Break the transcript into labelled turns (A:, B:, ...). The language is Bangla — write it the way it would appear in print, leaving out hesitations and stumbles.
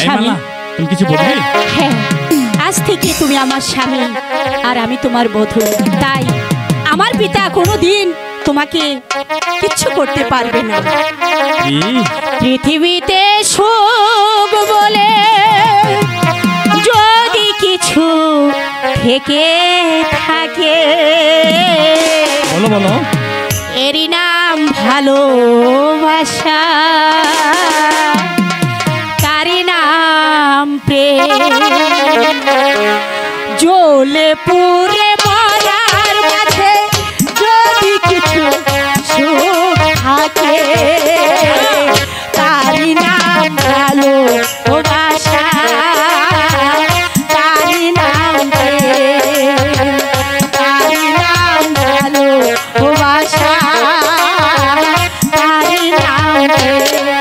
A: স্বামী।
B: তুমি কিছু বলবে?
A: হ্যাঁ, আজ থেকে তুমি আমার স্বামী আর আমি তোমার বধূ। তাই আমার পিতা কোনোদিন তোমাকে কিচ্ছু করতে পারবে না। পৃথিবীতে সুখ বলে যদি কিছু থেকে থাকে,
B: বলো বলো।
A: এরই নাম ভালোবাসা, তারই নাম প্রেম। জ্বলে পুড়ে মরার মাঝে যদি কিছু সুখ থাকে, তারই নাম ভালোবাসা, তারই নাম প্রেম, তারই নাম ভালোবাসা, তারই নাম প্রেম।